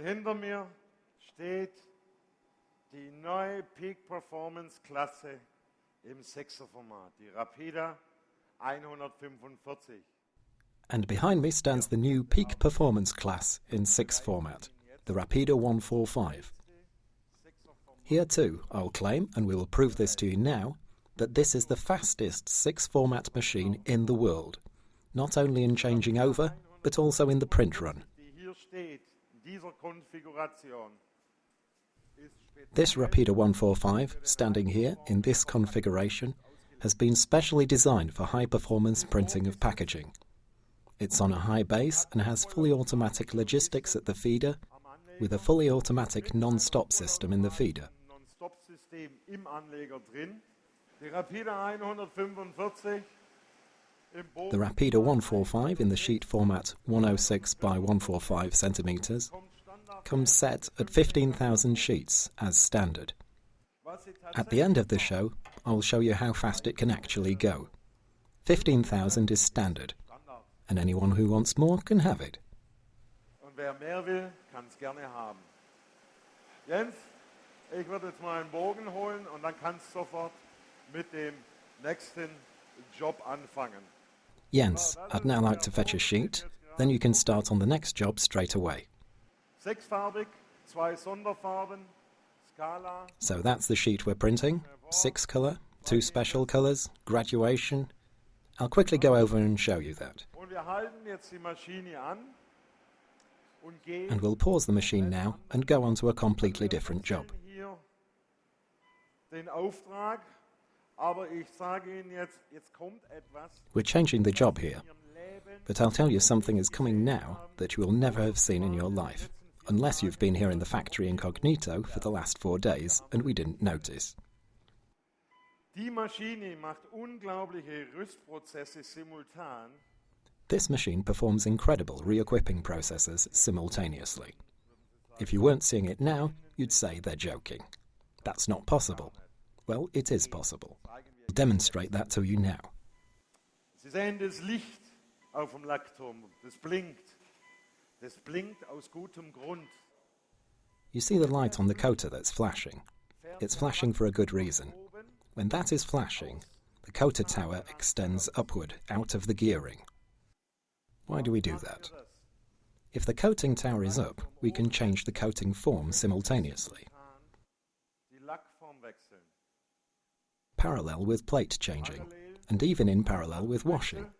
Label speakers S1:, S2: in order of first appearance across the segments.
S1: hinter mir steht die neue Peak Performance Klasse im 6er Format, die Rapida 145.
S2: And behind me stands the new peak performance class in 6 format, the Rapida 145. Here too, I'll claim, and we will prove this to you now, that this is the fastest 6 format machine in the world, not only in changing over, but also in the print run. This Rapida 145, standing here in this configuration, has been specially designed for high-performance printing of packaging. It's on a high base and has fully automatic logistics at the feeder, with a fully automatic non-stop system in the feeder. The Rapida 145 in the sheet format 106 by 145 centimeters comes set at 15,000 sheets as standard. At the end of the show, I'll show you how fast it can actually go. 15,000 is standard, and anyone who wants more can have it.
S1: Und wer mehr will, kann es gerne haben. Jens, ich würde jetzt mal einen Bogen holen und dann kannst du sofort mit dem nächsten Job anfangen.
S2: Jens, I'd now like to fetch a sheet, then you can start on the next job straight away.
S1: Sechsfarbig, 2 Sonderfarben, Skala.
S2: So that's the sheet we're printing, 6 colour, 2 special colours, graduation. I'll quickly go over and show you that.
S1: Und wir halten jetzt die Maschine an.
S2: And we'll pause the machine now and go on to a completely different job. We're changing the job here, but I'll tell you something is coming now that you will never have seen in your life, unless you've been here in the factory incognito for the last 4 days and we didn't notice.
S1: Die Maschine macht unglaubliche Rüstprozesse simultan.
S2: This machine performs incredible re-equipping processes simultaneously. If you weren't seeing it now, you'd say they're joking. That's not possible. Well, it is possible. I'll demonstrate that to you now.
S1: Sie sehen das Licht auf dem Lackturm. Das blinkt. Das blinkt aus gutem Grund.
S2: You see the light on the coater that's flashing. It's flashing for a good reason. When that is flashing, the coater tower extends upward out of the gearing. Why do we do that? If the coating tower is up, we can change the coating form simultaneously. Parallel with plate changing, and even in parallel with washing.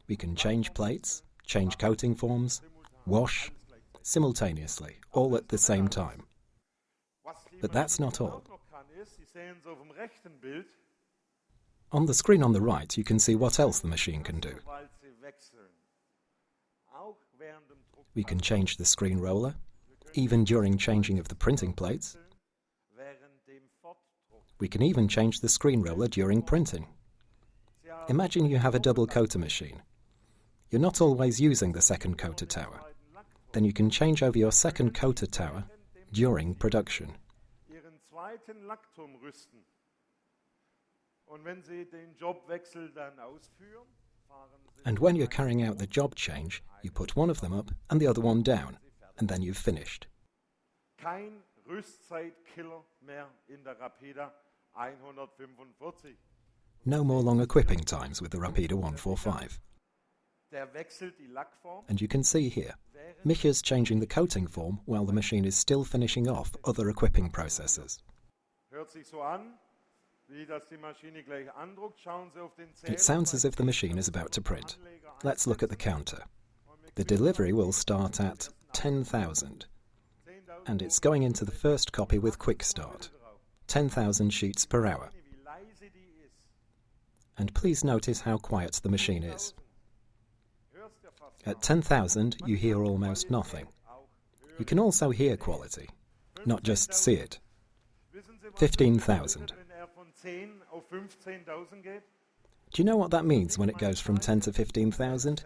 S2: We can change plates, change coating forms, wash, simultaneously, all at the same time. But that's not all. On the screen on the right, you can see what else the machine can do. We can change the screen roller, even during changing of the printing plates. We can even change the screen roller during printing. Imagine you have a double coater machine. You're not always using the second coater tower. Then you can change over your second coater tower during production. And when you're carrying out the job change, you put one of them up and the other one down, and then you've finished.
S1: Kein Rüstzeitkiller mehr in der Rapida 145.
S2: No more long equipping times with the Rapida 145. And you can see here, Micha's changing the coating form while the machine is still finishing off other equipping processes. It sounds as if the machine is about to print. Let's look at the counter. The delivery will start at 10,000, and it's going into the first copy with quick start, 10,000 sheets per hour. And please notice how quiet the machine is. At 10,000 you hear almost nothing. You can also hear quality, not just see it. 15,000. Do you know what that means when it goes from 10 to 15,000?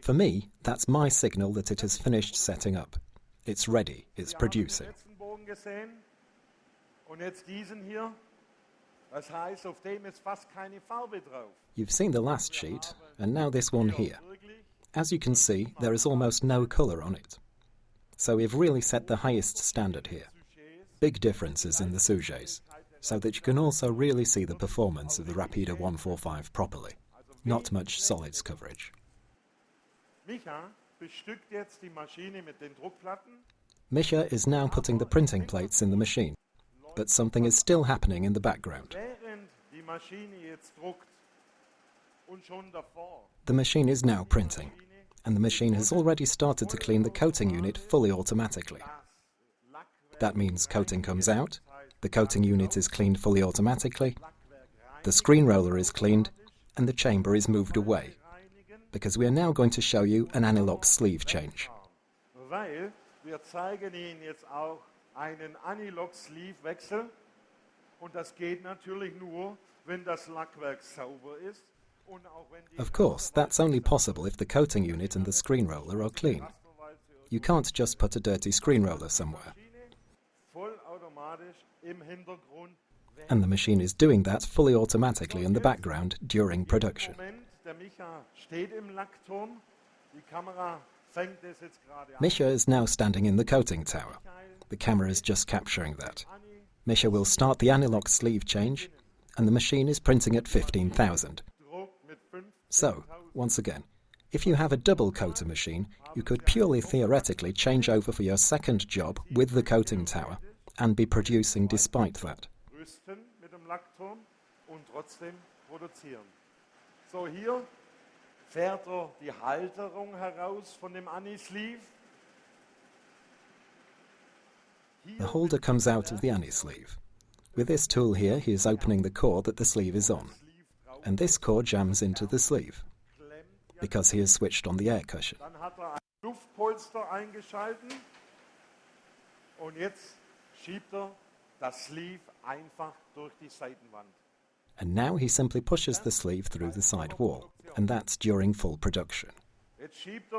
S2: For me, that's my signal that it has finished setting up. It's ready, it's producing. You've seen the last sheet, and now this one here. As you can see, there is almost no colour on it. So we've really set the highest standard here. Big differences in the sujets, so that you can also really see the performance of the Rapida 145 properly. Not much solids coverage. Micha is now putting the printing plates in the machine, but something is still happening in the background. The machine is now printing, and the machine has already started to clean the coating unit fully automatically. That means coating comes out, the coating unit is cleaned fully automatically, the screen roller is cleaned, and the chamber is moved away, because we are now going to show you an anti-lock sleeve change.
S1: Wir zeigen Ihnen jetzt auch einen Anti-Lock-Sleeve-Wechsel und das geht natürlich nur, wenn das Lackwerk sauber ist.
S2: Of course, that's only possible if the coating unit and the screen roller are clean. You can't just put a dirty screen roller somewhere. And the machine is doing that fully automatically in the background during production. Micha is now standing in the coating tower. The camera is just capturing that. Micha will start the anti-lock sleeve change, and the machine is printing at 15,000. So, once again, if you have a double coater machine, you could purely theoretically change over for your second job with the coating tower and be producing despite that.
S1: So here fährt die Halterung heraus von dem Anti-Sleeve.
S2: The holder comes out of the anti-sleeve. With this tool here, he is opening the core that the sleeve is on. And this core jams into the sleeve, because he has switched on the air cushion.
S1: Dann hat ein Luftpolster eingeschalten und jetzt schiebt das Sleeve einfach durch die Seitenwand.
S2: And now he simply pushes the sleeve through the side wall, and that's during full production.
S1: Jetzt schiebt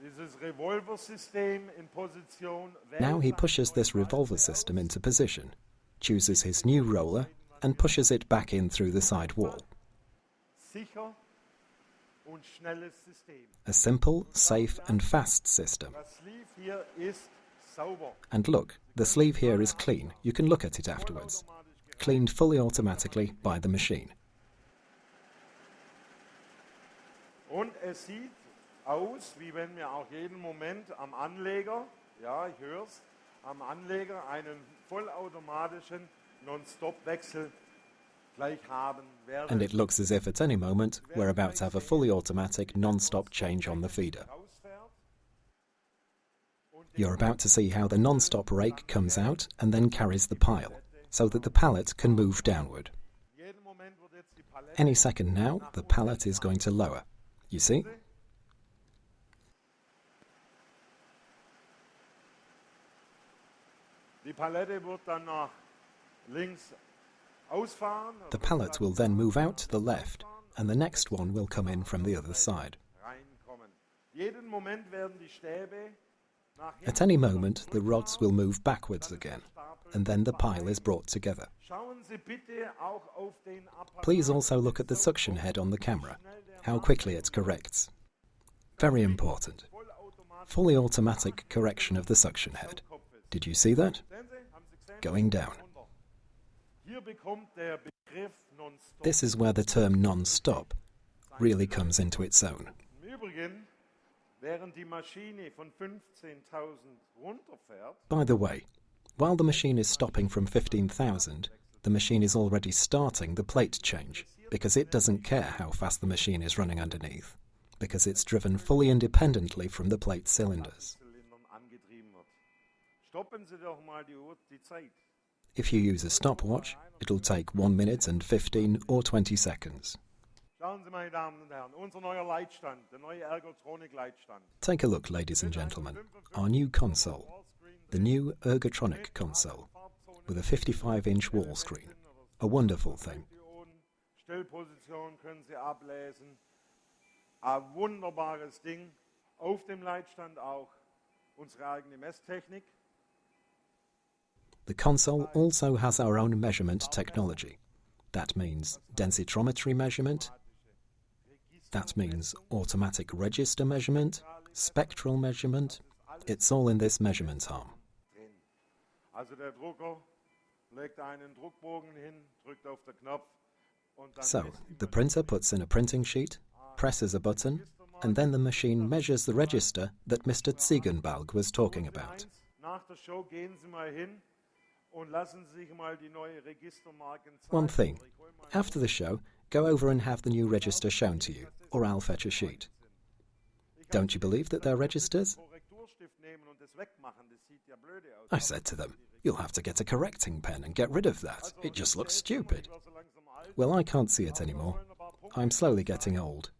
S1: dieses Revolver-System in Position.
S2: Now he pushes this revolver system into position, chooses his new roller, and pushes it back in through the side wall.
S1: Sicher und schnelles System.
S2: A simple, safe and fast system.
S1: Das Sleeve hier ist sauber.
S2: And look, the sleeve here is clean. You can look at it afterwards. Cleaned fully automatically by the machine.
S1: Und es sieht aus, wie wenn wir auch jeden Moment am Anleger, ja, ich höre es, am Anleger einen vollautomatischen Non-Stop-Wechsel gleich haben werden.
S2: And it looks as if at any moment we're about to have a fully automatic non-stop change on the feeder. You're about to see how the non-stop rake comes out and then carries the pile, so that the pallet can move downward. Any second now, the pallet is going to lower. You see?
S1: Die Palette wird dann nach links ausfahren.
S2: The pallet will then move out to the left, and the next one will come in from the other side.
S1: Jeden Moment werden die Stäbe nach hinten.
S2: At any moment, the rods will move backwards again, and then the pile is brought together.
S1: Schauen Sie bitte auch auf den Apparat.
S2: Please also look at the suction head on the camera, how quickly it corrects. Very important. Fully automatic correction of the suction head. Did you see that? Going down.
S1: Hier bekommt der Begriff Non-Stop.
S2: This is where the term non-stop really comes into its own.
S1: Im Übrigen, während die Maschine von 15.000 runterfährt,
S2: By the way, while the machine is stopping from 15,000, the machine is already starting the plate change, because it doesn't care how fast the machine is running underneath, because it's driven fully independently from the plate cylinders.
S1: Zylindern angetrieben wird. Stoppen Sie doch mal die Zeit.
S2: If you use a stopwatch, it'll take 1 minute and 15 or 20 seconds.
S1: Schauen Sie, meine Damen und Herren, unser neuer Leitstand, der neue Ergotronik-Leitstand.
S2: Take a look, ladies and gentlemen, our new console, the new Ergotronic console, with a 55-inch wall screen. A wonderful thing.
S1: Stellposition können Sie ablesen. Ein wunderbares Ding. Auf dem Leitstand auch unsere eigene Messtechnik.
S2: The console also has our own measurement technology. That means densitrometry measurement, That means automatic register measurement, spectral measurement. It's all in this measurement arm.
S1: Also der Drucker legt einen Druckbogen hin, drückt auf den Knopf und dann
S2: So, the printer puts in a printing sheet, presses a button, and then the machine measures the register that Mr. Ziegenbalg was talking about.
S1: Nach der Show gehen Sie mal hin und lassen Sie sich mal die neue Registermarken zeigen.
S2: One thing, after the show, go over and have the new register shown to you, or I'll fetch a sheet. Don't you believe that they're registers? I said to them, you'll have to get a correcting pen and get rid of that. It just looks stupid. Well, I can't see it anymore. I'm slowly getting old.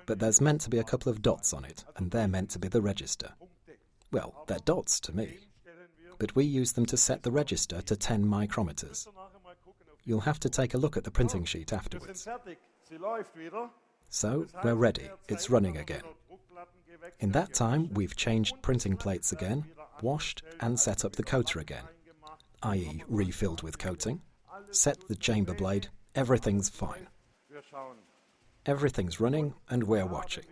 S2: But there's meant to be a couple of dots on it, and they're meant to be the register. Well, they're dots to me. But we use them to set the register to 10 micrometers. You'll have to take a look at the printing sheet afterwards. So, we're ready. It's running again. In that time, we've changed printing plates again, washed and set up the coater again, i.e. refilled with coating, set the chamber blade, everything's fine. Everything's running and we're watching.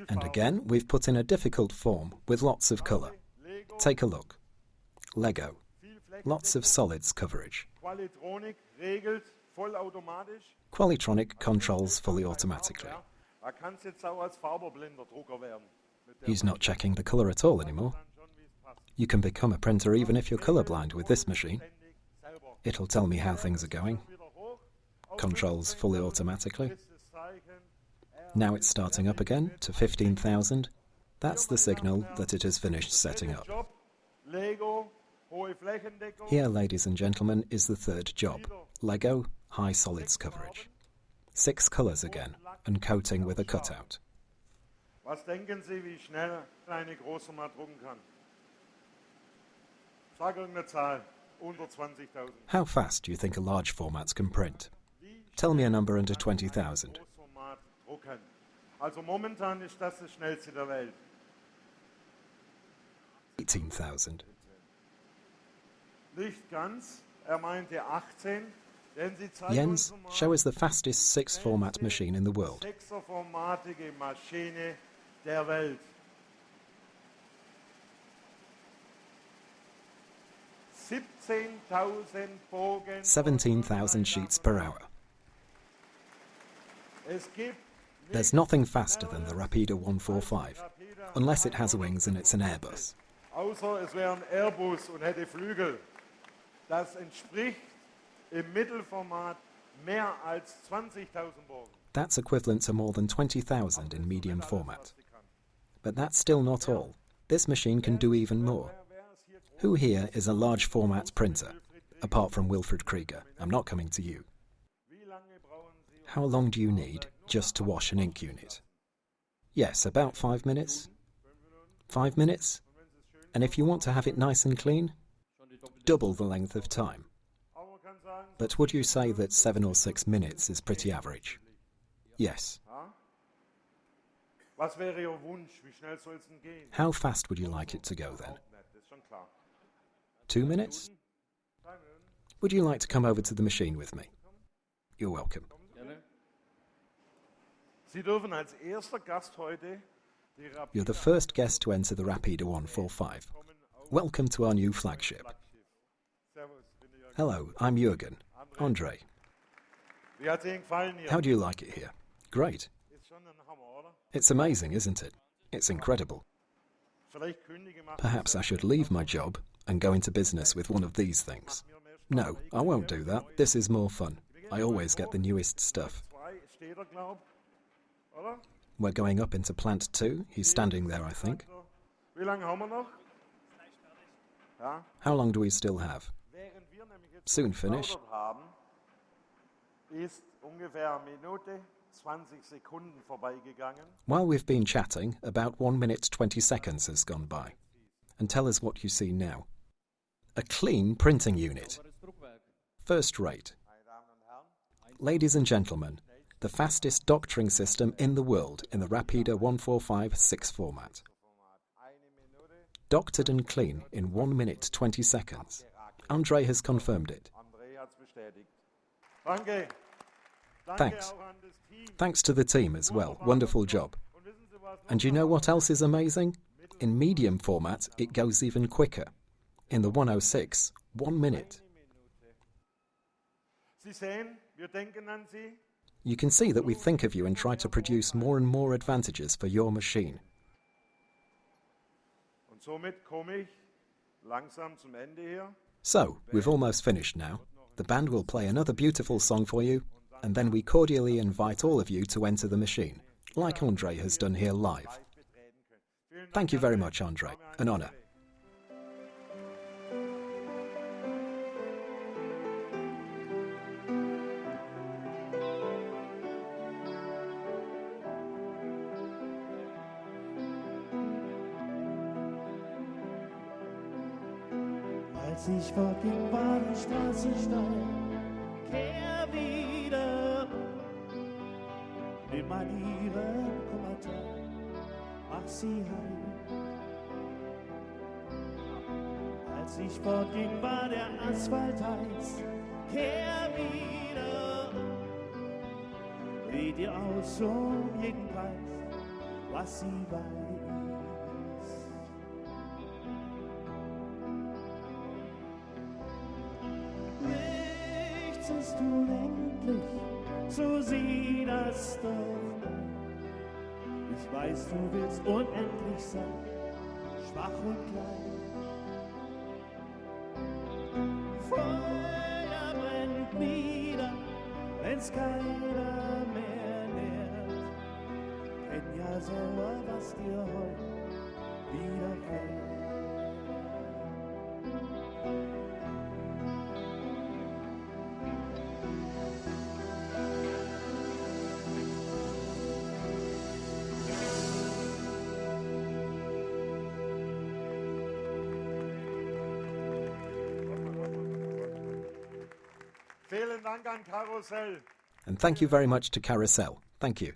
S2: And again, we've put in a difficult form with lots of colour. Take a look. Lego. Lots of solids coverage. Qualitronic controls fully automatically. He's not checking the colour at all anymore. You can become a printer even if you're colourblind with this machine. It'll tell me how things are going. Controls fully automatically. Now it's starting up again to 15,000. That's the signal that it has finished setting up. Here, ladies and gentlemen, is the third job. Lego, high solids coverage. 6 colours again, and coating with a cutout.
S1: Was denken Sie, wie schnell eine Großformat drucken kann? Sag irgendeine Zahl, unter 20.000.
S2: How fast do you think a large format can print? Tell me a number under 20,000.
S1: Also momentan ist das schnellste der Welt.
S2: 18,000.
S1: Nicht ganz, meinte 18.
S2: Jens, show us the fastest 6 format machine in the world.
S1: 6er-formatige Maschine der Welt. 17,000 Bogen.
S2: 17,000 sheets per hour. There's nothing faster than the Rapida 145, unless it has wings and it's an Airbus.
S1: Außer es wäre ein Airbus und hätte Flügel. Das entspricht im Mittelformat mehr als 20.000 Bogen.
S2: That's equivalent to more than 20,000 in medium format. But that's still not all. This machine can do even more. Who here is a large format printer? Apart from Wilfred Krieger. I'm not coming to you. How long do you need just to wash an ink unit? Yes, about 5 minutes. 5 minutes? And if you want to have it nice and clean, double the length of time. But would you say that 7 or 6 minutes is pretty average? Yes. How fast would you like it to go then? 2 minutes? Would you like to come over to the machine with me? You're welcome. You're the first guest to enter the Rapida 145. Welcome to our new flagship. Hello, I'm Jürgen. Andre. How do you like it here? Great. It's amazing, isn't it? It's incredible. Perhaps I should leave my job and go into business with one of these things. No, I won't do that. This is more fun. I always get the newest stuff. We're going up into plant 2. He's standing there, I think. How long do we still have? Soon finished. While we've been chatting, about 1 minute 20 seconds has gone by. And tell us what you see now. A clean printing unit. First rate. Ladies and gentlemen, the fastest doctoring system in the world in the Rapida 145 6 format. Doctored and clean in 1 minute 20 seconds. Andre has confirmed it. Thanks. Thanks to the team as well. Wonderful job. And you know what else is amazing? In medium format, it goes even quicker. In the 106, 1 minute. You can see that we think of you and try to produce more and more advantages for your machine. So, we've almost finished now. The band will play another beautiful song for you, and then we cordially invite all of you to enter the machine, like Andre has done here live. Thank you very much, Andre. An honor.
S3: Als ich fortging, war die Straße steil. Kehr wieder nimm Manieren, Kommentar, mach sie heil. Als ich fortging, war der Asphalt heiß. Kehr wieder, red ihr aus jeden Preis, was sie weiß. Ist unendlich, so sieh das doch an. Ich weiß, du willst unendlich sein, schwach und klein. Feuer brennt wieder, wenn's keiner mehr nährt. Kenn ja selber, was dir heute widerfährt.
S1: Vielen Dank an Karussell.
S2: And thank you very much to Carousel. Thank you.